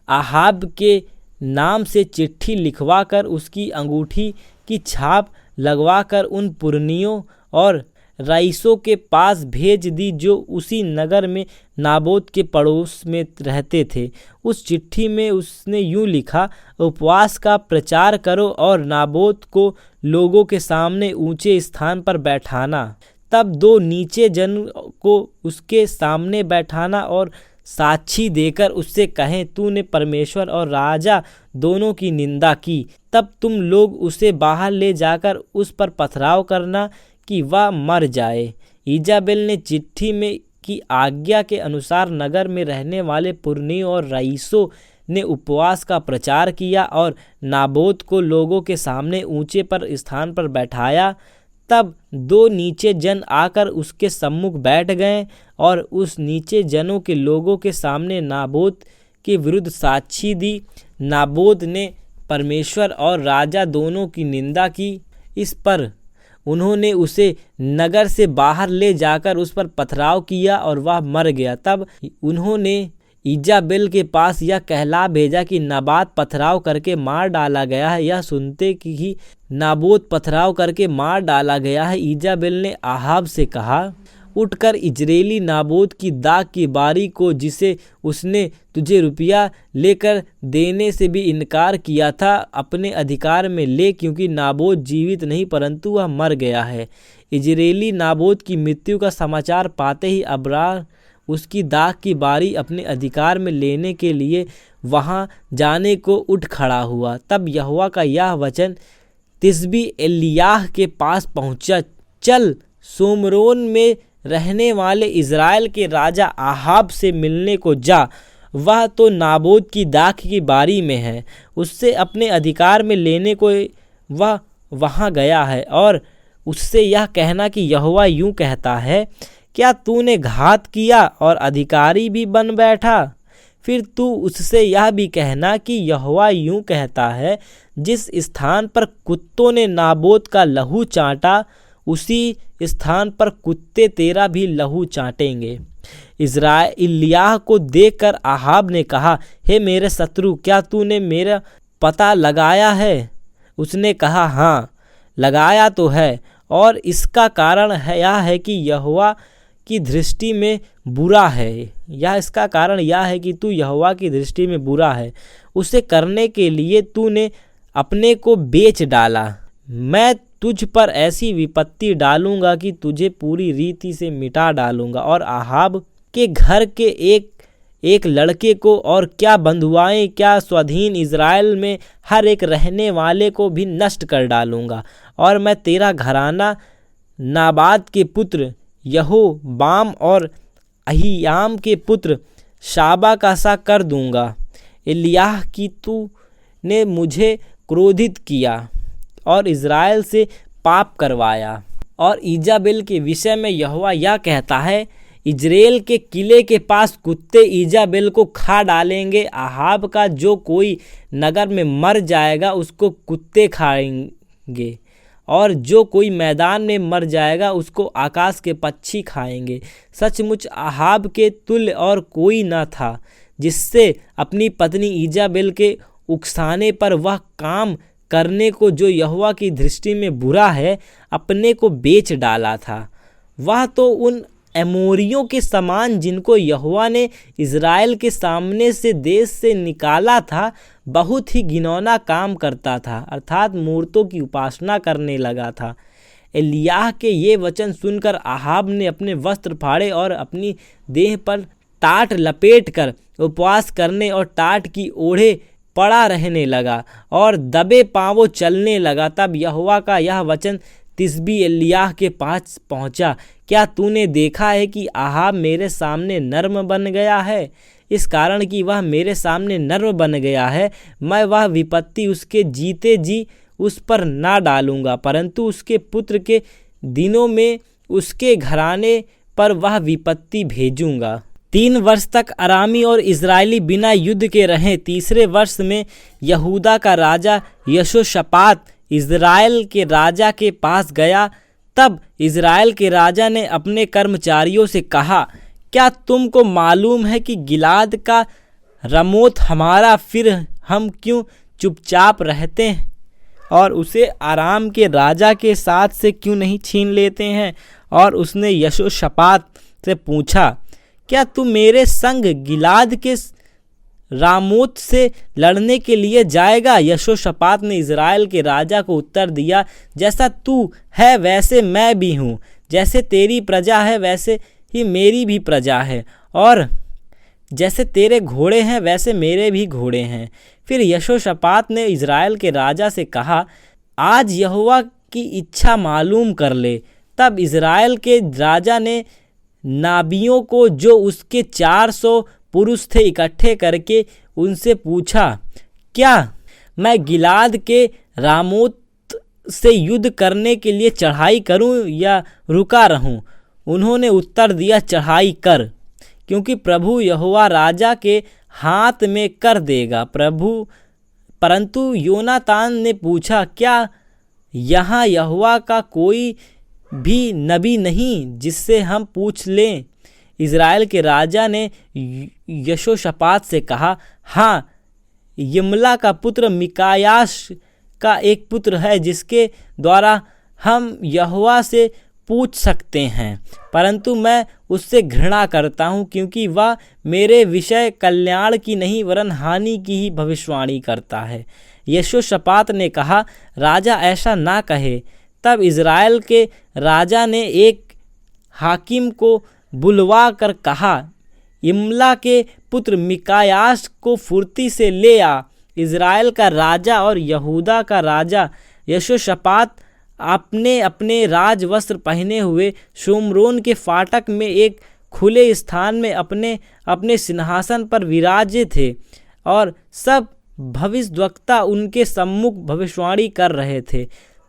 आहाब के नाम से चिट्ठी लिखवाकर उसकी अंगूठी की छाप लगवाकर उन पुरनियों और रईसों के पास भेज दी जो उसी नगर में नाबोत के पड़ोस में रहते थे। उस चिट्ठी में उसने यूँ लिखा, उपवास का प्रचार करो और नाबोत को लोगों के सामने ऊंचे स्थान पर बैठाना। तब दो नीचे जन को उसके सामने बैठाना और साक्षी देकर उससे कहें, तूने परमेश्वर और राजा दोनों की निंदा की। तब तुम लोग उसे बाहर ले जाकर उस पर पथराव करना कि वह मर जाए। इजाबेल ने चिट्ठी में की आज्ञा के अनुसार नगर में रहने वाले पुरनियों और रईसों ने उपवास का प्रचार किया और नाबोत को लोगों के सामने ऊंचे पर स्थान पर बैठाया। तब दो नीचे जन आकर उसके सम्मुख बैठ गए और उस नीचे जनों के लोगों के सामने नाबोत के विरुद्ध साक्षी दी। नाबोत ने परमेश्वर और राजा दोनों की निंदा की। इस पर उन्होंने उसे नगर से बाहर ले जाकर उस पर पथराव किया और वह मर गया। तब उन्होंने इजाबेल के पास यह कहला भेजा कि नाबात पथराव करके मार डाला गया है। यह सुनते कि नाबोत पथराव करके मार डाला गया है, इजाबेल ने आहाब से कहा, उठकर इजरायली नाबोत की दाख की बारी को, जिसे उसने तुझे रुपया लेकर देने से भी इनकार किया था, अपने अधिकार में ले, क्योंकि नाबोत जीवित नहीं परंतु वह मर गया है। इजरायली नाबोत की मृत्यु का समाचार पाते ही अब्रार उसकी दाख की बारी अपने अधिकार में लेने के लिए वहां जाने को उठ खड़ा हुआ। तब यहोवा का यह वचन तिशबी एलियाह के पास पहुंचा, चल सोमरोन में रहने वाले इज़राइल के राजा आहाब से मिलने को जा, वह तो नाबोत की दाख की बारी में है, उससे अपने अधिकार में लेने को वह वहाँ गया है। और उससे यह कहना कि यहोवा यूँ कहता है, क्या तूने घात किया और अधिकारी भी बन बैठा? फिर तू उससे यह भी कहना कि यहोवा यूँ कहता है, जिस स्थान पर कुत्तों ने नाबोत का लहू चाटा, उसी स्थान पर कुत्ते तेरा भी लहू चाटेंगे। इलिय्याह को देखकर आहाब ने कहा, हे मेरे शत्रु, क्या तूने मेरा पता लगाया है? उसने कहा, हाँ लगाया तो है, और इसका कारण है यह है कि यहोवा की दृष्टि में बुरा है। इसका कारण यह है कि तू यहोवा की दृष्टि में बुरा है। उसे करने के लिए तूने अपने को बेच डाला। मैं तुझ पर ऐसी विपत्ति डालूंगा कि तुझे पूरी रीति से मिटा डालूंगा, और आहाब के घर के एक एक लड़के को, और क्या बंधुआएं, क्या स्वाधीन इज़राइल में हर एक रहने वाले को भी नष्ट कर डालूंगा। और मैं तेरा घराना नाबात के पुत्र यहोबाम और अहियाम के पुत्र शाबा का सा कर दूंगा। एलियाह की तूने मुझे क्रोधित किया और इज़राइल से पाप करवाया। और ईजाबेल के विषय में यहोवा यह कहता है, इजराइल के किले के पास कुत्ते ईजाबेल को खा डालेंगे। अहाब का जो कोई नगर में मर जाएगा उसको कुत्ते खाएंगे, और जो कोई मैदान में मर जाएगा उसको आकाश के पक्षी खाएंगे। सचमुच अहाब के तुल्य और कोई न था, जिससे अपनी पत्नी ईजाबेल के उकसाने पर वह काम करने को जो यहोवा की दृष्टि में बुरा है अपने को बेच डाला था। वह तो उन एमोरियों के समान जिनको यहोवा ने इज़राइल के सामने से देश से निकाला था बहुत ही घिनौना काम करता था, अर्थात मूर्तों की उपासना करने लगा था। एलियाह के ये वचन सुनकर अहाब ने अपने वस्त्र फाड़े और अपनी देह पर टाट लपेटकर उपवास करने और टाट की ओढ़े पड़ा रहने लगा और दबे पांवों चलने लगा। तब यहोवा का यह वचन तिस्बी एलियाह के पास पहुंचा, क्या तूने देखा है कि अहाब मेरे सामने नर्म बन गया है? इस कारण कि वह मेरे सामने नर्म बन गया है, मैं वह विपत्ति उसके जीते जी उस पर ना डालूंगा, परंतु उसके पुत्र के दिनों में उसके घराने पर वह विपत्ति भेजूंगा। 3 वर्ष तक अरामी और इज़राइली बिना युद्ध के रहे। तीसरे वर्ष में यहूदा का राजा यहोशापात इज़राइल के राजा के पास गया। तब इज़राइल के राजा ने अपने कर्मचारियों से कहा, क्या तुमको मालूम है कि गिलाद का रमोत हमारा, फिर हम क्यों चुपचाप रहते हैं और उसे आराम के राजा के साथ से क्यों नहीं छीन लेते हैं? और उसने यहोशापात से पूछा, क्या तू मेरे संग गिलाद के रामोत से लड़ने के लिए जाएगा? यहोशापात ने इज़राइल के राजा को उत्तर दिया, जैसा तू है वैसे मैं भी हूँ, जैसे तेरी प्रजा है वैसे ही मेरी भी प्रजा है, और जैसे तेरे घोड़े हैं वैसे मेरे भी घोड़े हैं। फिर यहोशापात ने इज़राइल के राजा से कहा, आज यहोवा की इच्छा मालूम कर ले। तब इज़राइल के राजा ने नाबियों को जो उसके 400 पुरुष थे इकट्ठे करके उनसे पूछा, क्या मैं गिलाद के रामोत से युद्ध करने के लिए चढ़ाई करूं या रुका रहूं? उन्होंने उत्तर दिया, चढ़ाई कर, क्योंकि प्रभु यहोवा राजा के हाथ में कर देगा। परंतु योनातान ने पूछा, क्या यहाँ यहोवा का कोई भी नबी नहीं जिससे हम पूछ लें? इज़राइल के राजा ने यहोशापात से कहा, हाँ, यिम्ला का पुत्र मिकायास का एक पुत्र है जिसके द्वारा हम यहोवा से पूछ सकते हैं, परंतु मैं उससे घृणा करता हूँ, क्योंकि वह मेरे विषय कल्याण की नहीं वरन हानि की ही भविष्यवाणी करता है। यहोशापात ने कहा, राजा ऐसा ना कहे। तब इज़राइल के राजा ने एक हाकिम को बुलवा कर कहा, इम्ला के पुत्र मिकायास को फुर्ती से ले आ। इज़राइल का राजा और यहूदा का राजा यहोशापात अपने अपने राज वस्त्र पहने हुए शोम्रोन के फाटक में एक खुले स्थान में अपने अपने सिंहासन पर विराजे थे, और सब भविष्यद्वक्ता उनके सम्मुख भविष्यवाणी कर रहे थे।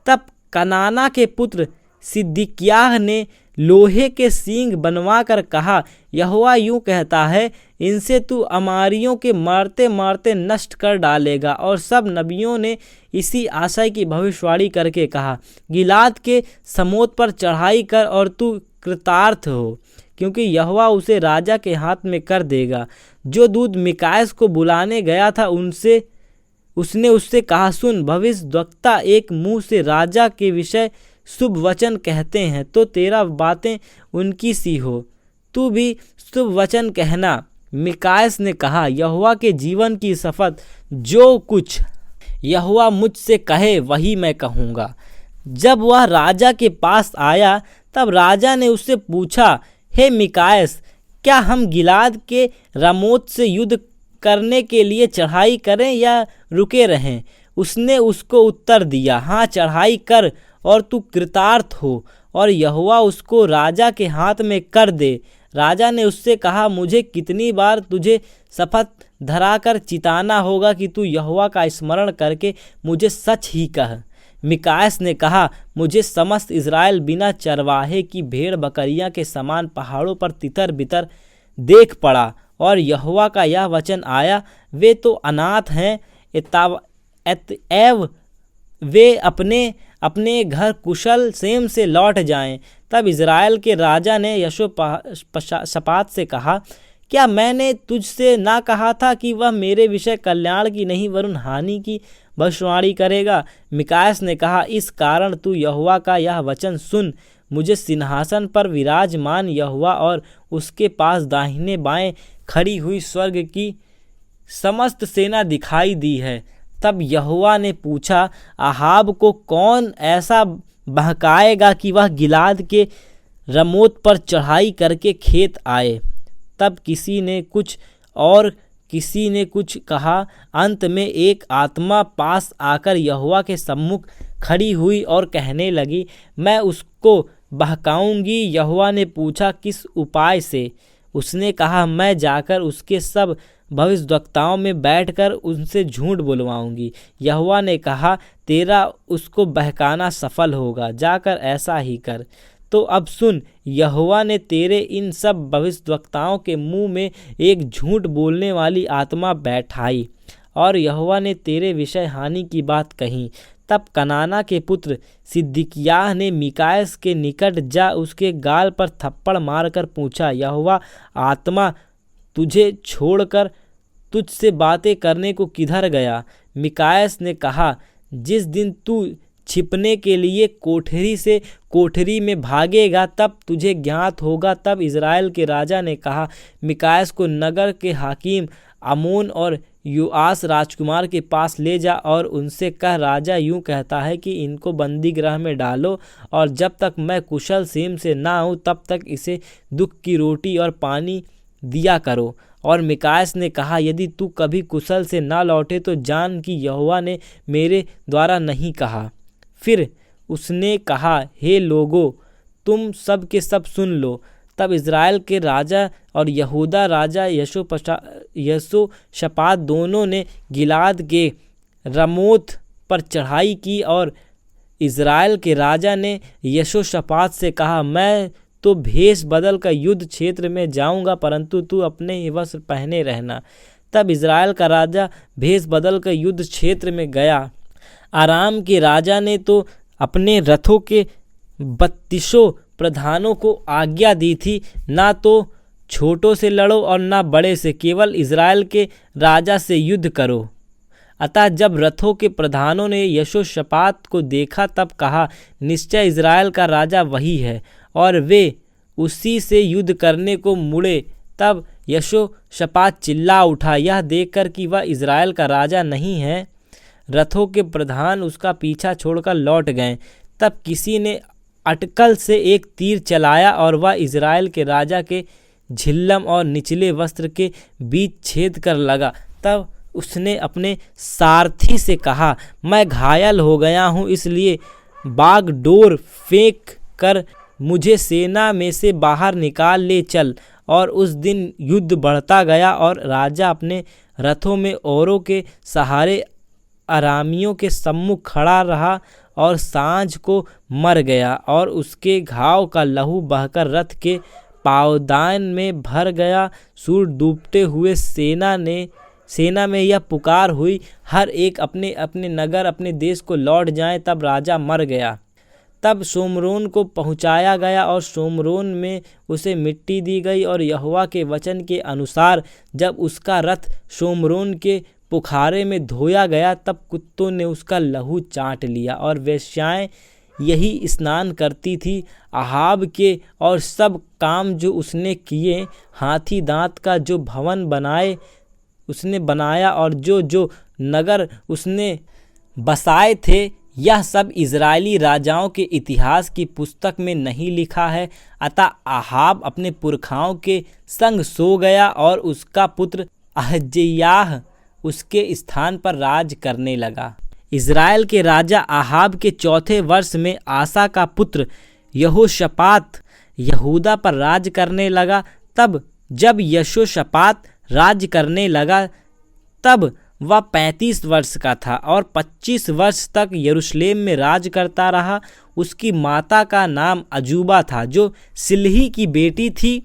तब कनाना के पुत्र सिदकिय्याह ने लोहे के सींग बनवा कर कहा, यहोवा यूँ कहता है, इनसे तू अमारियों के मारते मारते नष्ट कर डालेगा। और सब नबियों ने इसी आशय की भविष्यवाणी करके कहा, गिलाद के समोत पर चढ़ाई कर और तू कृतार्थ हो, क्योंकि यहोवा उसे राजा के हाथ में कर देगा। जो दूत मिकायास को बुलाने गया था उसने उससे कहा, सुन, भविष्यद्वक्ता एक मुँह से राजा के विषय शुभ वचन कहते हैं, तो तेरा बातें उनकी सी हो, तू भी शुभ वचन कहना। मिकायास ने कहा, यहोवा के जीवन की शपथ, जो कुछ यहोवा मुझसे कहे वही मैं कहूँगा। जब वह राजा के पास आया तब राजा ने उससे पूछा, हे मिकायास, क्या हम गिलाद के रामोत से युद्ध करने के लिए चढ़ाई करें या रुके रहें? उसने उसको उत्तर दिया, हाँ, चढ़ाई कर और तू कृतार्थ हो, और यहोवा उसको राजा के हाथ में कर दे। राजा ने उससे कहा, मुझे कितनी बार तुझे शपथ धराकर चिताना होगा कि तू यहोवा का स्मरण करके मुझे सच ही कह। मिकायास ने कहा, मुझे समस्त इज़राइल बिना चरवाहे की भेड़ बकरियां के समान पहाड़ों पर तितर बितर देख पड़ा, और यहोवा का यह वचन आया, वे तो अनाथ हैं, अतएव वे अपने अपने घर कुशल क्षेम से लौट जाएं। तब इज़राइल के राजा ने यहोशापात से कहा, क्या मैंने तुझसे ना कहा था कि वह मेरे विषय कल्याण की नहीं वरन हानि की भविष्यवाणी करेगा? मिकायास ने कहा, इस कारण तू यहोवा का यह वचन सुन, मुझे सिंहासन पर विराजमान यहोवा और उसके पास दाहिने बाएं खड़ी हुई स्वर्ग की समस्त सेना दिखाई दी है। तब यहोवा ने पूछा, अहाब को कौन ऐसा बहकाएगा कि वह गिलाद के रमोत पर चढ़ाई करके खेत आए? तब किसी ने कुछ और किसी ने कुछ कहा। अंत में एक आत्मा पास आकर यहोवा के सम्मुख खड़ी हुई और कहने लगी, मैं उसको बहकाऊंगी। यहोवा ने पूछा, किस उपाय से? उसने कहा, मैं जाकर उसके सब भविष्यद्वक्ताओं में बैठकर उनसे झूठ बुलवाऊंगी। यहोवा ने कहा, तेरा उसको बहकाना सफल होगा, जाकर ऐसा ही कर। तो अब सुन, यहोवा ने तेरे इन सब भविष्यद्वक्ताओं के मुंह में एक झूठ बोलने वाली आत्मा बैठाई, और यहोवा ने तेरे विषय हानि की बात कही। तब कनाना के पुत्र सिदकिय्याह ने मिकायास के निकट जा उसके गाल पर थप्पड़ मारकर पूछा, यहोवा आत्मा तुझे छोड़कर तुझसे बातें करने को किधर गया? मिकायास ने कहा, जिस दिन तू छिपने के लिए कोठरी से कोठरी में भागेगा तब तुझे ज्ञात होगा। तब इज़राइल के राजा ने कहा, मिकायास को नगर के हाकिम आमोन और योआश राजकुमार के पास ले जा और उनसे कह, राजा यूँ कहता है कि इनको बंदी गृह में डालो, और जब तक मैं कुशल क्षेम से ना आऊँ तब तक इसे दुख की रोटी और पानी दिया करो। और मिकायास ने कहा, यदि तू कभी कुशल से ना लौटे तो जान कि यहोवा ने मेरे द्वारा नहीं कहा। फिर उसने कहा, हे लोगों, तुम सब के सब सुन लो। तब इज़राइल के राजा और यहूदा राजा यहोशापात दोनों ने गिलाद के रमोत पर चढ़ाई की, और इज़राइल के राजा ने यहोशापात से कहा, मैं तो भेष बदल कर युद्ध क्षेत्र में जाऊंगा, परंतु तू अपने ही वस्त्र पहने रहना। तब इज़राइल का राजा भेष बदल कर युद्ध क्षेत्र में गया। आराम के राजा ने तो अपने रथों के 32 प्रधानों को आज्ञा दी थी, ना तो छोटों से लड़ो और ना बड़े से, केवल इज़राइल के राजा से युद्ध करो। अतः जब रथों के प्रधानों ने यहोशापात को देखा तब कहा, निश्चय इज़राइल का राजा वही है, और वे उसी से युद्ध करने को मुड़े। तब यहोशापात चिल्ला उठा, यह देखकर कि वह इज़राइल का राजा नहीं है। रथों के प्रधान उसका पीछा छोड़कर लौट गए। तब किसी ने अटकल से एक तीर चलाया, और वह इज़राइल के राजा के झिल्लम और निचले वस्त्र के बीच छेद कर लगा। तब उसने अपने सारथी से कहा, मैं घायल हो गया हूँ, इसलिए बागडोर फेंक कर मुझे सेना में से बाहर निकाल ले चल। और उस दिन युद्ध बढ़ता गया, और राजा अपने रथों में औरों के सहारे अरामियों के सम्मुख खड़ा रहा, और सांझ को मर गया, और उसके घाव का लहू बहकर रथ के पावदान में भर गया। सूर्य डूबते हुए सेना में यह पुकार हुई, हर एक अपने अपने नगर अपने देश को लौट जाए। तब राजा मर गया। तब शोम्रोन को पहुंचाया गया, और शोम्रोन में उसे मिट्टी दी गई। और यहोवा के वचन के अनुसार जब उसका रथ शोम्रोन के पुखारे में धोया गया, तब कुत्तों ने उसका लहू चाट लिया। और वेश्याएं यही स्नान करती थी। अहाब के और सब काम जो उसने किए, हाथी दांत का जो भवन उसने बनाया, और जो नगर उसने बसाए थे, यह सब इज़राइली राजाओं के इतिहास की पुस्तक में नहीं लिखा है। अतः अहाब अपने पुरखाओं के संग सो गया, और उसका पुत्र अहज्याह उसके स्थान पर राज करने लगा। इज़राइल के राजा अहाब के 4थे वर्ष में आसा का पुत्र यहोशापात यहूदा पर राज करने लगा। तब जब यहोशापात राज्य करने लगा तब वह 35 वर्ष का था और 25 वर्ष तक यरूशलेम में राज करता रहा। उसकी माता का नाम अजूबा था जो सिल्ही की बेटी थी,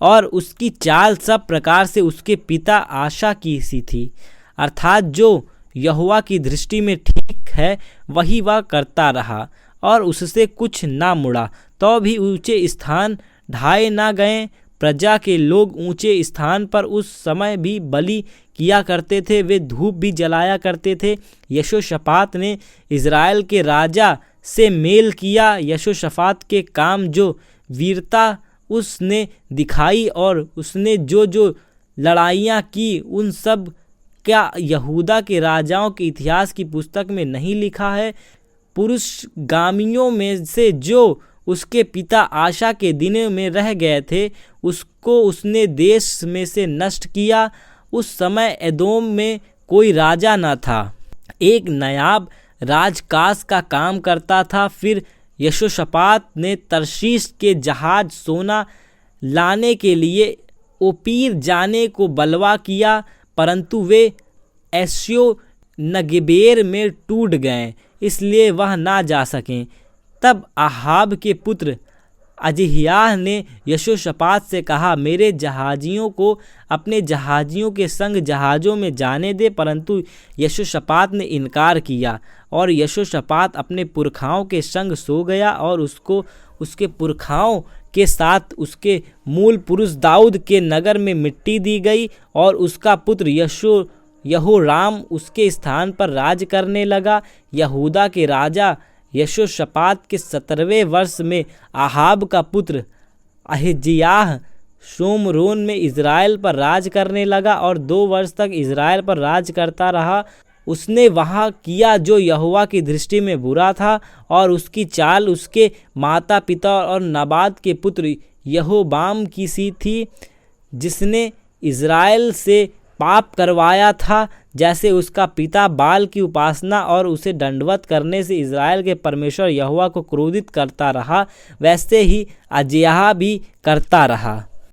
और उसकी चाल सब प्रकार से उसके पिता आशा की सी थी, अर्थात जो यहोवा की दृष्टि में ठीक है वही वह करता रहा और उससे कुछ ना मुड़ा। तो भी ऊंचे स्थान ढाए ना गए। प्रजा के लोग ऊंचे स्थान पर उस समय भी बलि किया करते थे, वे धूप भी जलाया करते थे। यहोशापात ने इज़राइल के राजा से मेल किया। यहोशापात के काम जो वीरता उसने दिखाई और उसने जो जो लड़ाइयाँ की, उन सब क्या यहूदा के राजाओं के इतिहास की पुस्तक में नहीं लिखा है? पुरुषगामियों में से जो उसके पिता आशा के दिनों में रह गए थे, उसको उसने देश में से नष्ट किया। उस समय एदोम में कोई राजा न था, एक नायाब राजकाज का काम करता था। फिर यहोशापात ने तरशीश के जहाज सोना लाने के लिए ओपीर जाने को बलवा किया, परंतु वे एस्यो नगेबेर में टूट गए, इसलिए वह ना जा सकें। तब आहाब के पुत्र अजहियाह ने यहोशापात से कहा, मेरे जहाजियों को अपने जहाजियों के संग जहाज़ों में जाने दे। परंतु यहोशापात ने इनकार किया और यहोशापात अपने पुरखाओं के संग सो गया और उसको उसके पुरखाओं के साथ उसके मूल पुरुष दाऊद के नगर में मिट्टी दी गई और उसका पुत्र यहोराम उसके स्थान पर राज करने लगा। यहूदा के राजा यहोशापात के 17वें वर्ष में आहाब का पुत्र अहज्याह शोमरोन में इज़राइल पर राज करने लगा और 2 वर्ष तक इज़राइल पर राज करता रहा। उसने वहाँ किया जो यहोवा की दृष्टि में बुरा था, और उसकी चाल उसके माता पिता और नबात के पुत्र यहोबाम की सी थी, जिसने इज़राइल से पाप करवाया था। जैसे उसका पिता बाल की उपासना और उसे दंडवत करने से इज़राइल के परमेश्वर यहोवा को क्रोधित करता रहा, वैसे ही अजयाह भी करता रहा।